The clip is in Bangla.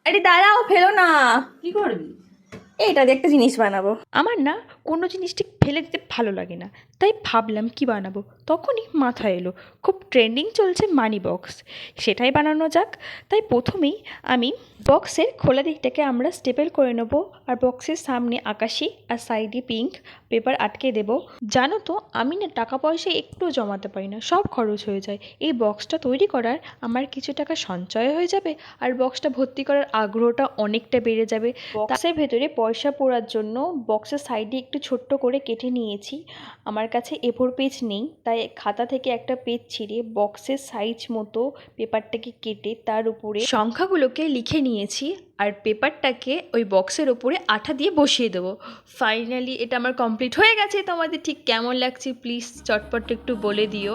আরে দাঁড়াও, ফেলো না। কি করবি? এইটা দিয়ে একটা জিনিস বানাবো। আমার না কোনো জিনিস ঠিক ফেলে দিতে ভালো লাগে না, তাই ভাবলাম কি বানাবো। তখনই মাথায় এলো খুব ট্রেন্ডিং চলছে মানি বক্স, সেটাই বানানো যাক। তাই প্রথমেই আমি বক্সের খোলা দিকটাকে আমরা স্টেপল করে নেব, আর বক্সের সামনে আকাশি আর সাইডে পিঙ্ক পেপার আটকে দেব। জানো তো আমি না টাকা পয়সা একটু জমাতে পারি না, সব খরচ হয়ে যায়। এই বক্সটা তৈরি করার আমার কিছু টাকা সঞ্চয় হয়ে যাবে, আর বক্সটা ভর্তি করার আগ্রহটা অনেকটা বেড়ে যাবে। বক্সের ভেতরে পয়সা পড়ার জন্য বক্সের সাইডে একটু ছোট্ট করে কেটে নিয়েছি। আমার কাছে এ4 পেজ নেই, তাই খাতা থেকে একটা পেজ ছিঁড়ে বক্সের সাইজ মতো পেপারটাকে কেটে তার উপরে সংখ্যাগুলোকে লিখে নিয়েছি, আর পেপারটাকে ওই বক্সের ওপরে আঠা দিয়ে বসিয়ে দেবো। ফাইনালি এটা আমার কমপ্লিট হয়ে গেছে। তোমাদের ঠিক কেমন লাগছে প্লিজ চটপট একটু বলে দিও।